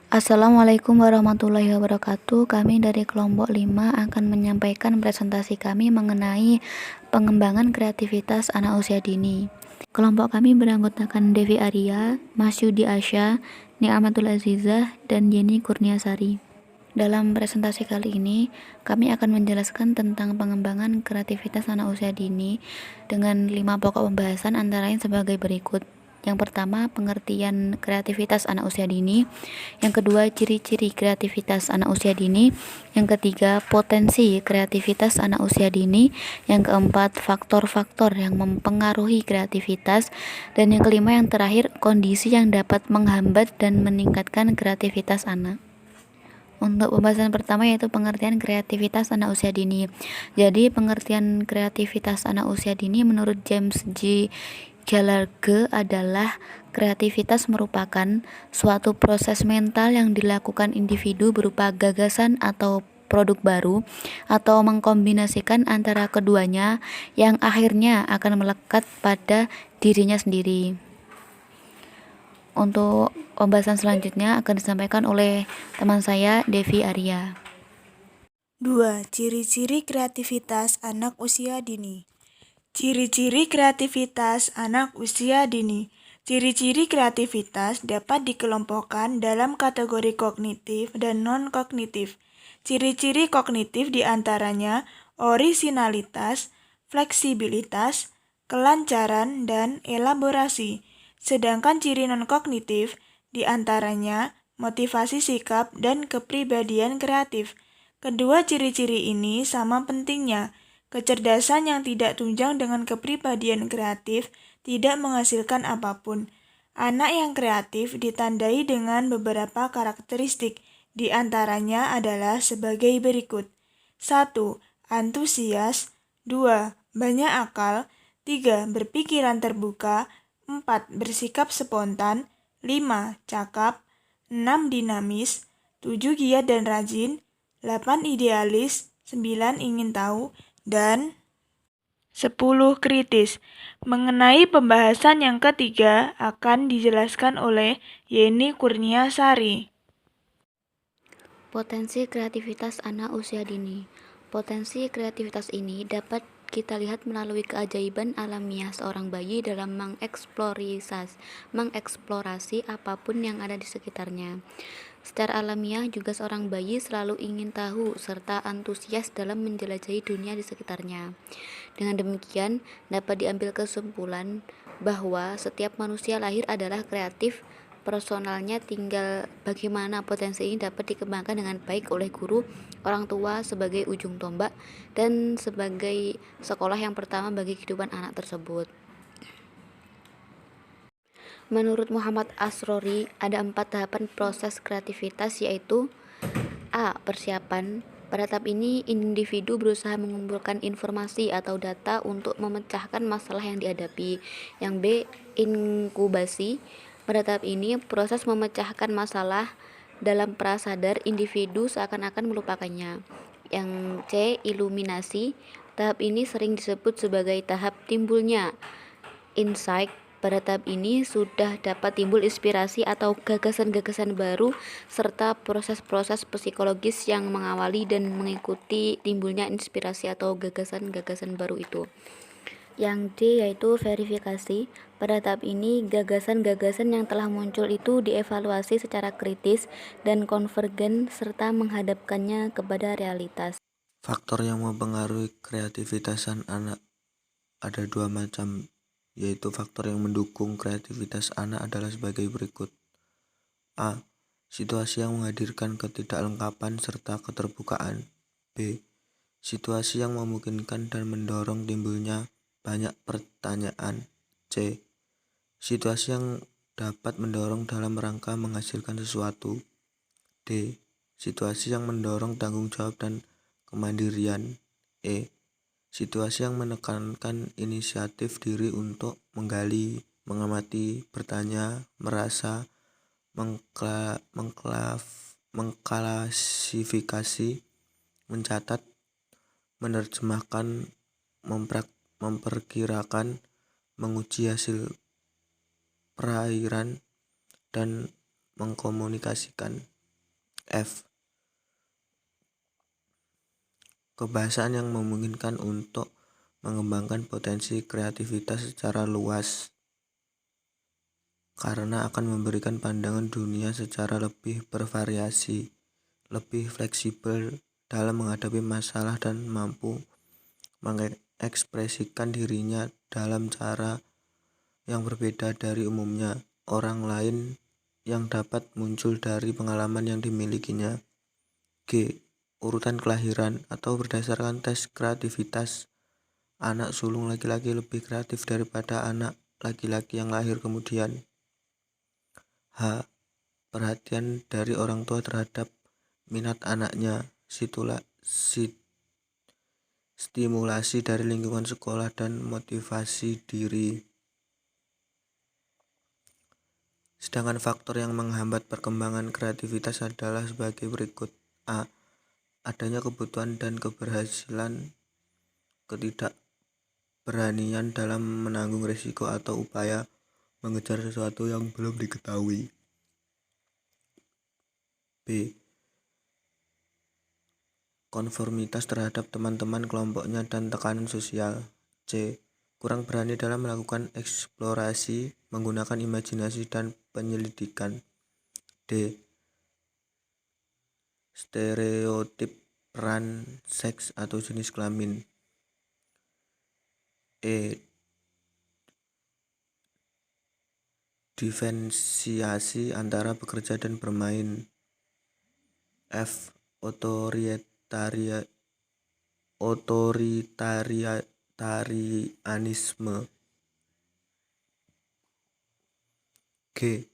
Assalamualaikum warahmatullahi wabarakatuh. Kami dari kelompok 5 akan menyampaikan presentasi kami mengenai pengembangan kreativitas anak usia dini. Kelompok kami beranggotakan Devi Arya, Mas Yudi Asya, Ni'amatul Azizah, dan Yeni Kurniasari. Dalam presentasi kali ini, kami akan menjelaskan tentang pengembangan kreativitas anak usia dini dengan 5 pokok pembahasan antara lain sebagai berikut. Yang pertama, pengertian kreativitas anak usia dini. Yang kedua, ciri-ciri kreativitas anak usia dini. Yang ketiga, potensi kreativitas anak usia dini. Yang keempat, faktor-faktor yang mempengaruhi kreativitas. Dan yang kelima, yang terakhir, kondisi yang dapat menghambat dan meningkatkan kreativitas anak. Untuk pembahasan pertama yaitu pengertian kreativitas anak usia dini. Jadi pengertian kreativitas anak usia dini menurut James J. Gallagher adalah kreativitas merupakan suatu proses mental yang dilakukan individu berupa gagasan atau produk baru atau mengkombinasikan antara keduanya yang akhirnya akan melekat pada dirinya sendiri. Untuk pembahasan selanjutnya akan disampaikan oleh teman saya, Devi Arya. 2. Ciri-ciri kreativitas anak usia dini. Ciri-ciri kreativitas anak usia dini. Ciri-ciri kreativitas dapat dikelompokkan dalam kategori kognitif dan non-kognitif. Ciri-ciri kognitif diantaranya orisinalitas, fleksibilitas, kelancaran, dan elaborasi. Sedangkan ciri non-kognitif diantaranya motivasi sikap dan kepribadian kreatif. Kedua ciri-ciri ini sama pentingnya. Kecerdasan yang tidak tunjang dengan kepribadian kreatif tidak menghasilkan apapun. Anak yang kreatif ditandai dengan beberapa karakteristik, di antaranya adalah sebagai berikut. 1. Antusias. 2. Banyak akal. 3. Berpikiran terbuka. 4. Bersikap spontan. 5. Cakap. 6. Dinamis. 7. Giat dan rajin. 8. Idealis. 9. Ingin tahu. Dan 10. Kritis. Mengenai pembahasan yang ketiga akan dijelaskan oleh Yeni Kurniasari. Potensi kreativitas anak usia dini. Potensi kreativitas ini dapat kita lihat melalui keajaiban alamiah seorang bayi dalam mengeksplorasi apapun yang ada di sekitarnya. Secara alamiah juga seorang bayi selalu ingin tahu serta antusias dalam menjelajahi dunia di sekitarnya. Dengan demikian, dapat diambil kesimpulan bahwa setiap manusia lahir adalah kreatif. Personalnya tinggal bagaimana potensi ini dapat dikembangkan dengan baik oleh guru, orang tua sebagai ujung tombak, dan sebagai sekolah yang pertama bagi kehidupan anak tersebut. Menurut Muhammad Asrori, ada 4 tahapan proses kreativitas, yaitu A. Persiapan. Pada tahap ini, individu berusaha mengumpulkan informasi atau data untuk memecahkan masalah yang dihadapi. Yang B. Inkubasi. Pada tahap ini, proses memecahkan masalah dalam prasadar individu seakan-akan melupakannya. Yang C. Iluminasi. Tahap ini sering disebut sebagai tahap timbulnya insight. Pada tahap ini sudah dapat timbul inspirasi atau gagasan-gagasan baru serta proses-proses psikologis yang mengawali dan mengikuti timbulnya inspirasi atau gagasan-gagasan baru itu. Yang D yaitu verifikasi. Pada tahap ini gagasan-gagasan yang telah muncul itu dievaluasi secara kritis dan konvergen serta menghadapkannya kepada realitas. Faktor yang mempengaruhi kreativitas anak ada 2 macam, yaitu faktor yang mendukung kreativitas anak adalah sebagai berikut. A. Situasi yang menghadirkan ketidaklengkapan serta keterbukaan. B. Situasi yang memungkinkan dan mendorong timbulnya banyak pertanyaan. C. Situasi yang dapat mendorong dalam rangka menghasilkan sesuatu. D. Situasi yang mendorong tanggung jawab dan kemandirian. E. Situasi yang menekankan inisiatif diri untuk menggali, mengamati, bertanya, merasa, mengklasifikasi, mencatat, menerjemahkan, memperkirakan, menguji hasil perairan, dan mengkomunikasikan. F. Kebiasaan yang memungkinkan untuk mengembangkan potensi kreativitas secara luas karena akan memberikan pandangan dunia secara lebih bervariasi, lebih fleksibel dalam menghadapi masalah dan mampu mengekspresikan dirinya dalam cara yang berbeda dari umumnya orang lain yang dapat muncul dari pengalaman yang dimilikinya. G. Urutan kelahiran atau berdasarkan tes kreativitas, anak sulung laki-laki lebih kreatif daripada anak laki-laki yang lahir kemudian. H. Perhatian dari orang tua terhadap minat anaknya, stimulasi dari lingkungan sekolah dan motivasi diri. Sedangkan faktor yang menghambat perkembangan kreativitas adalah sebagai berikut. A. Adanya kebutuhan dan keberhasilan, ketidakberanian dalam menanggung risiko atau upaya mengejar sesuatu yang belum diketahui. B. Konformitas terhadap teman-teman kelompoknya dan tekanan sosial. C. Kurang berani dalam melakukan eksplorasi, menggunakan imajinasi dan penyelidikan. D. Stereotip peran seks atau jenis kelamin. E. Diferensiasi antara bekerja dan bermain. F. Otoritarianisme. G.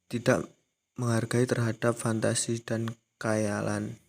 Tidak menghargai terhadap fantasi dan khayalan.